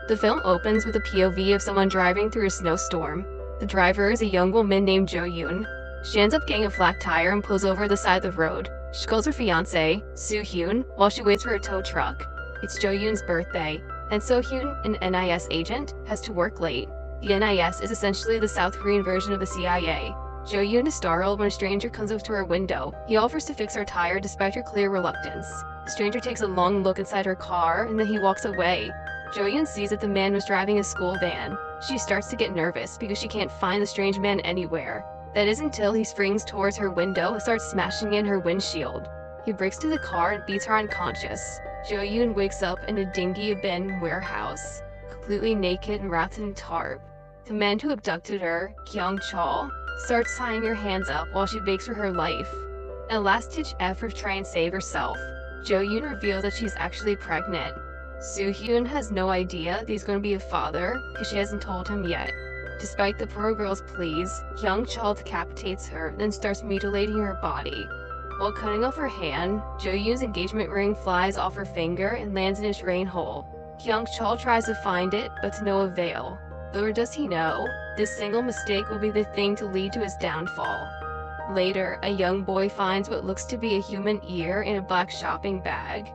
The film opens with a POV of someone driving through a snowstorm. The driver is a young woman named Jo Yoon. She ends up getting a flat tire and pulls over the side of the road. She calls her fiancé, Soo Hyeon, while she waits for a tow truck. It's Jo Yoon's birthday, and Soo Hyeon, an NIS agent, has to work late. The NIS is essentially the South Korean version of the CIA. Jo Yoon is startled when a stranger comes up to her window. He offers to fix her tire despite her clear reluctance. The stranger takes a long look inside her car, and then he walks away. Jo Yoon sees that the man was driving a school van. She starts to get nervous because she can't find the strange man anywhere. That is until he springs towards her window and starts smashing in her windshield. He breaks to the car and beats her unconscious. Jo Yoon wakes up in a dingy abandoned warehouse, completely naked and wrapped in tarp. The man who abducted her, Kyung Chol, starts tying her hands up while she begs for her life. In a last-ditch effort to try and save herself, Jo Yoon reveals that she's actually pregnant. Soo Hyeon has no idea that he's going to be a father because she hasn't told him yet. Despite the poor girl's pleas, Kyung Chol decapitates her, then starts mutilating her body. While cutting off her hand, Jo Yoon's engagement ring flies off her finger and lands in a drain hole. Kyung Chol tries to find it, but to no avail. Little does he know, this single mistake will be the thing to lead to his downfall. Later, a young boy finds what looks to be a human ear in a black shopping bag.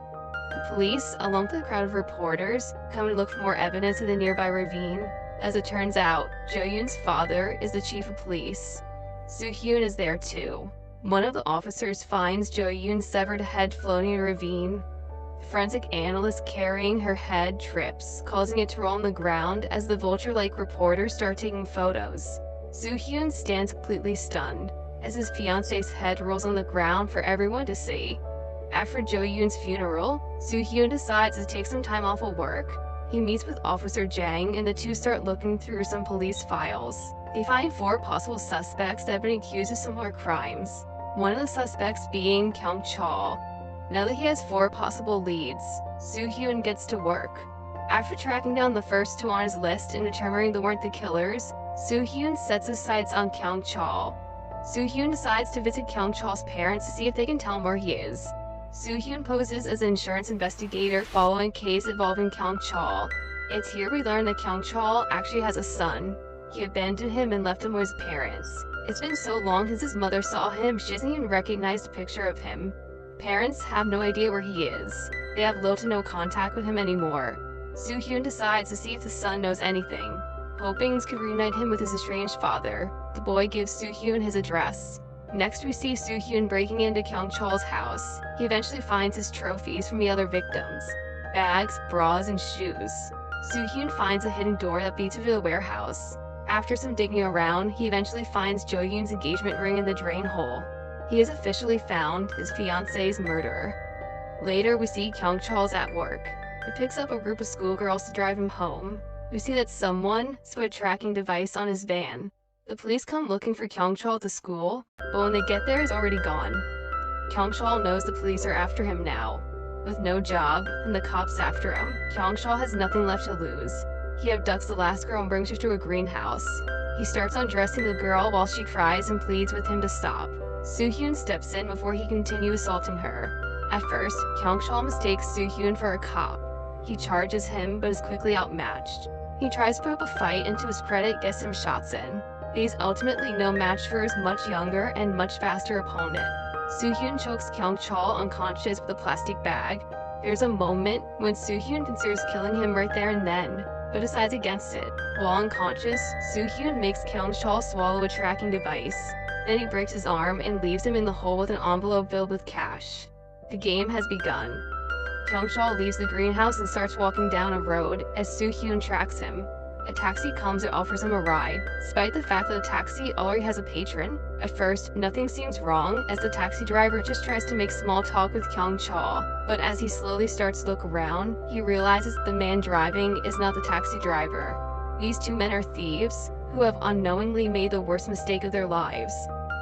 The police, along with a crowd of reporters, come and look for more evidence in the nearby ravine. As it turns out, Jo Yoon's father is the chief of police. Soo Hyeon is there too. One of the officers finds Jo Yoon's severed head floating in a ravine. The forensic analyst carrying her head trips, causing it to roll on the ground as the vulture-like reporters start taking photos. Soo Hyeon stands completely stunned as his fiancée's head rolls on the ground for everyone to see. After Jo Yoon's funeral, Soo Hyeon decides to take some time off of work. He meets with Officer Jang and the two start looking through some police files. They find 4 possible suspects that have been accused of similar crimes, one of the suspects being Kyung Chol. Now that he has 4 possible leads, Soo Hyeon gets to work. After tracking down the first 2 on his list and determining they weren't the killers, Soo Hyeon sets his sights on Kyung Chol. Soo Hyeon decides to visit Kyung Chol's parents to see if they can tell him where he is. Soo Hyeon poses as an insurance investigator following a case involving Kyung Chol. It's here we learn that Kyung Chol actually has a son. He abandoned him and left him with his parents. It's been so long since his mother saw him, she doesn't even recognize a picture of him. Parents have no idea where he is. They have little to no contact with him anymore. Soo Hyeon decides to see if the son knows anything, hoping this could reunite him with his estranged father. The boy gives Soo Hyeon his address. Next we see Soo Hyeon breaking into Kyung Chol's house. He eventually finds his trophies from the other victims: bags, bras, and shoes. Soo Hyeon finds a hidden door that leads to the warehouse. After some digging around, he eventually finds Jo Yoon's engagement ring in the drain hole. He is officially found his fiancée's murderer. Later we see Kyung Chol's at work. He picks up a group of schoolgirls to drive him home. We see that someone put a tracking device on his van. The police come looking for Kyung Chol at the school, but when they get there, he's already gone. Kyung Chol knows the police are after him now. With no job, and the cops after him, Kyung Chol has nothing left to lose. He abducts the last girl and brings her to a greenhouse. He starts undressing the girl while she cries and pleads with him to stop. Soo Hyeon steps in before he continues assaulting her. At first, Kyung Chol mistakes Soo Hyeon for a cop. He charges him, but is quickly outmatched. He tries to put up a fight, and to his credit gets some shots in. He's ultimately no match for his much younger and much faster opponent. Soo Hyeon chokes Kyung Chol unconscious with a plastic bag. There's a moment when Soo Hyeon considers killing him right there and then, but decides against it. While unconscious, Soo Hyeon makes Kyung Chol swallow a tracking device. Then he breaks his arm and leaves him in the hole with an envelope filled with cash. The game has begun. Kyung Chol leaves the greenhouse and starts walking down a road as Soo Hyeon tracks him. A taxi comes and offers him a ride. Despite the fact that the taxi already has a patron, at first, nothing seems wrong as the taxi driver just tries to make small talk with Kyung Chol. But as he slowly starts to look around, he realizes that the man driving is not the taxi driver. These 2 men are thieves who have unknowingly made the worst mistake of their lives.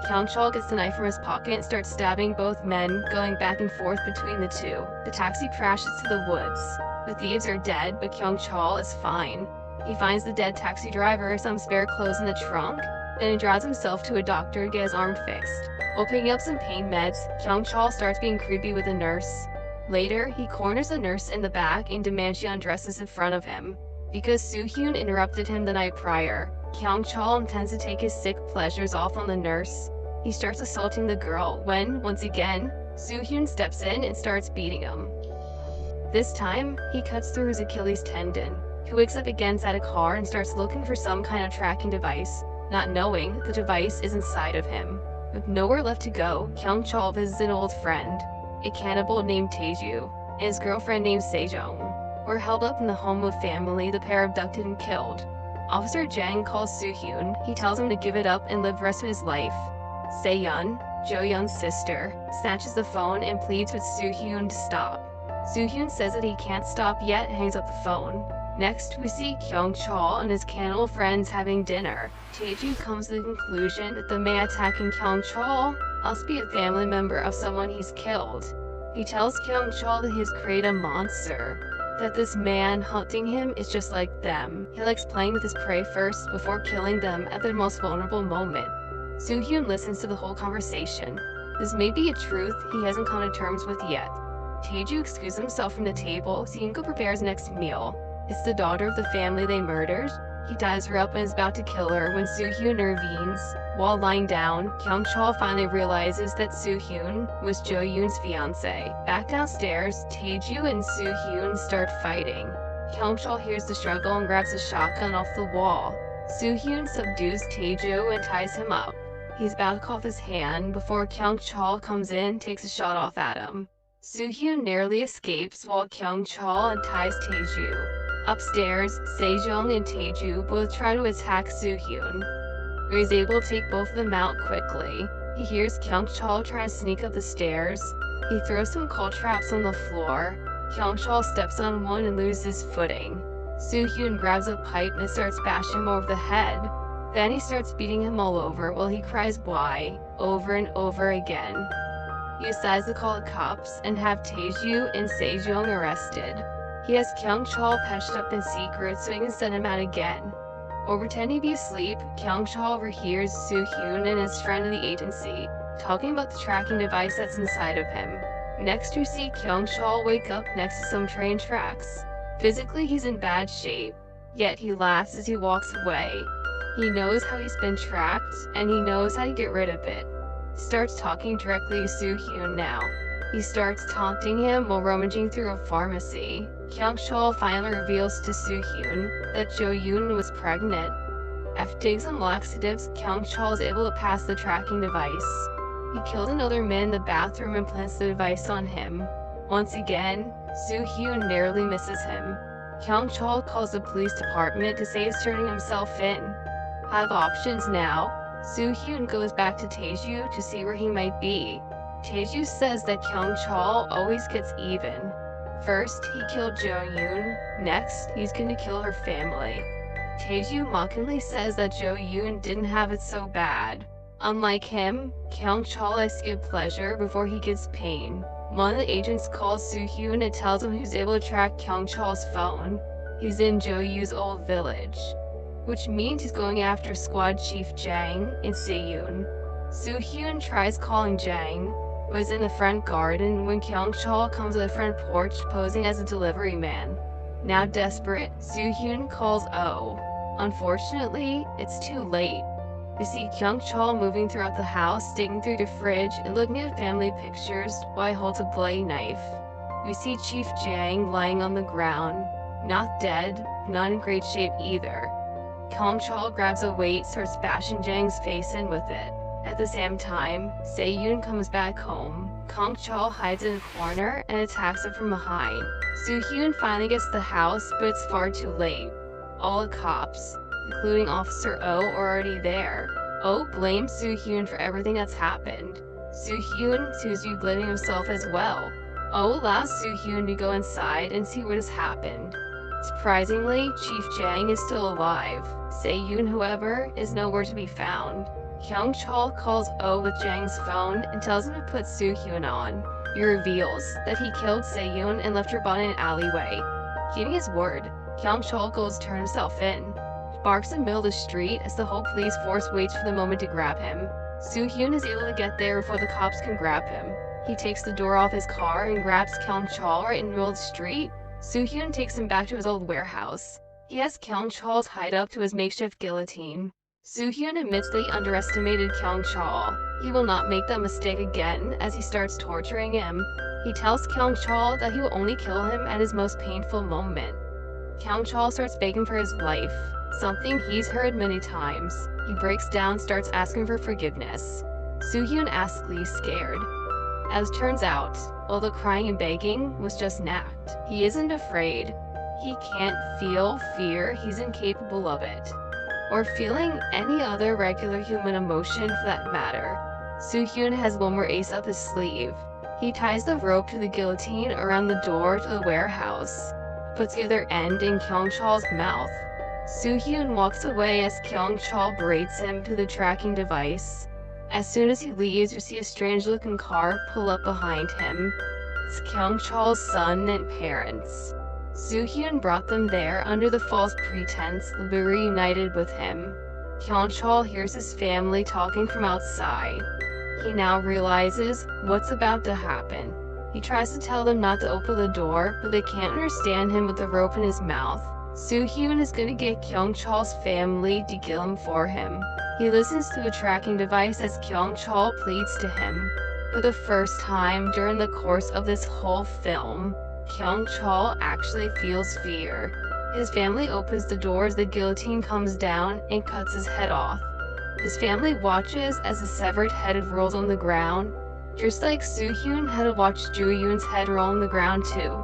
Kyung Chol gets the knife from his pocket and starts stabbing both men, going back and forth between the 2. The taxi crashes to the woods. The thieves are dead, but Kyung Chol is fine. He finds the dead taxi driver some spare clothes in the trunk, then he drives himself to a doctor to get his arm fixed. While picking up some pain meds, Kyung Chol starts being creepy with a nurse. Later, he corners the nurse in the back and demands she undresses in front of him. Because Soo Hyun interrupted him the night prior, Kyung Chol intends to take his sick pleasures off on the nurse. He starts assaulting the girl when, once again, Soo Hyun steps in and starts beating him. This time, he cuts through his Achilles tendon. He wakes up again inside a car and starts looking for some kind of tracking device, not knowing the device is inside of him. With nowhere left to go, Kyung Chol visits an old friend, a cannibal named Taeju, and his girlfriend named Sejong, were held up in the home of family the pair abducted and killed. Officer Jang calls Soo Hyun. He tells him to give it up and live the rest of his life. Se-yeon, Jo-yeon's sister, snatches the phone and pleads with Soo Hyun to stop. Soo Hyun says that he can't stop yet and hangs up the phone. Next, we see Kyung Chol and his cannibal friends having dinner. Taeju comes to the conclusion that the man attacking Kyung Chol must be a family member of someone he's killed. He tells Kyung Chol that he has created a monster, that this man hunting him is just like them. He likes playing with his prey first before killing them at their most vulnerable moment. Soo Hyun listens to the whole conversation. This may be a truth he hasn't come to terms with yet. Taeju excuses himself from the table so he can go prepare his next meal. It's the daughter of the family they murdered. He ties her up and is about to kill her when Soo Hyun intervenes. While lying down, Kyung Chol finally realizes that Soo Hyun was Jo Yoon's fiance. Back downstairs, Taeju and Soo Hyun start fighting. Kyung Chol hears the struggle and grabs a shotgun off the wall. Soo Hyun subdues Taeju and ties him up. He's about to cough his hand before Kyung Chol comes in and takes a shot off at him. Soo Hyun narrowly escapes while Kyung Chol unties Taeju. Upstairs, Sejong and Taeju both try to attack Soo Hyun, but he's able to take both of them out quickly. He hears Kyung Chol try to sneak up the stairs. He throws some coal traps on the floor. Kyung Chol steps on one and loses footing. Soo Hyun grabs a pipe and starts bashing him over the head. Then he starts beating him all over while he cries "why" over and over again. He decides to call the cops and have Taeju and Sejong arrested. He has Kyung Chol patched up in secret so he can send him out again. While pretending to be asleep, Kyung Chol overhears Soo Hyun and his friend of the agency talking about the tracking device that's inside of him. Next, we see Kyung Chol wake up next to some train tracks. Physically, he's in bad shape, yet he laughs as he walks away. He knows how he's been tracked, and he knows how to get rid of it. He starts talking directly to Soo Hyun now. He starts taunting him while rummaging through a pharmacy. Kyung Chol finally reveals to Soo Hyun that Jo Yoon was pregnant. After taking some laxatives, Kyung Chol is able to pass the tracking device. He kills another man in the bathroom and plants the device on him. Once again, Soo Hyun narrowly misses him. Kyung Chol calls the police department to say he's turning himself in. Have options now. Soo Hyun goes back to Taeju to see where he might be. Taeju says that Kyung Chol always gets even. First, he killed Jo Yoon. Next, he's going to kill her family. Taeju mockingly says that Jo Yoon didn't have it so bad. Unlike him, Kyung Chol likes to give pleasure before he gets pain. One of the agents calls Soo Hyun and tells him he's able to track Kyung Chol's phone. He's in Jo Yoon's old village, which means he's going after Squad Chief Jang and Se-yoon. Soo Hyun tries calling Jang, was in the front garden when Kyung Chol comes to the front porch posing as a delivery man. Now desperate, Soo Hyun calls Oh. Unfortunately, it's too late. We see Kyung Chol moving throughout the house, digging through the fridge and looking at family pictures while he holds a bloody knife. We see Chief Jang lying on the ground, not dead, not in great shape either. Kyung Chol grabs a weight, starts bashing Jang's face in with it. At the same time, Se-yoon comes back home. Kyung Chol hides in a corner and attacks him from behind. Soo Hyun finally gets to the house, but it's far too late. All the cops, including Officer Oh, are already there. Oh blames Soo Hyun for everything that's happened. Soo Hyun seems to be blaming himself as well. Oh allows Soo Hyun to go inside and see what has happened. Surprisingly, Chief Jang is still alive. Se-yoon, however, is nowhere to be found. Kyung Chol calls Oh with Jang's phone and tells him to put Soo Hyun on. He reveals that he killed Se-yoon and left her body in an alleyway. Keeping his word, Kyung Chol goes to turn himself in. He barks in the middle of the street as the whole police force waits for the moment to grab him. Soo Hyun is able to get there before the cops can grab him. He takes the door off his car and grabs Kyung Chol right in the middle of the street. Soo Hyun takes him back to his old warehouse. He has Kyung-chul's hide up to his makeshift guillotine. Soo Hyun admits that he underestimated Kyung-chul. He will not make that mistake again as he starts torturing him. He tells Kyung-chul that he will only kill him at his most painful moment. Kyung-chul starts begging for his life, something he's heard many times. He breaks down, starts asking for forgiveness. Soo Hyun asks Lee, scared. As turns out, all the crying and begging was just an act. He isn't afraid. He can't feel fear, he's incapable of it. Or feeling any other regular human emotion for that matter. Soo Hyun has one more ace up his sleeve. He ties the rope to the guillotine around the door to the warehouse, puts the other end in Kyung-chul's mouth. Soo Hyun walks away as Kyung-chul berates him to the tracking device. As soon as he leaves, you see a strange-looking car pull up behind him. It's Kyung-chul's son and parents. Soo Hyun brought them there under the false pretense they'll be reunited with him. Kyung-chul hears his family talking from outside. He now realizes what's about to happen. He tries to tell them not to open the door, but they can't understand him with the rope in his mouth. Soo Hyun is gonna get Kyung-chul's family to kill him for him. He listens to the tracking device as Kyung-chul pleads to him. For the first time during the course of this whole film, Kyung-chul actually feels fear. His family opens the door as the guillotine comes down and cuts his head off. His family watches as the severed head rolls on the ground, just like Soo Hyun had to watch Jo Yoon's head roll on the ground too.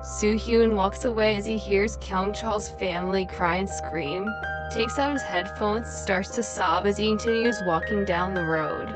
Soo Hyun walks away as he hears Kyung-chul's family cry and scream, takes out his headphones, starts to sob as he continues walking down the road.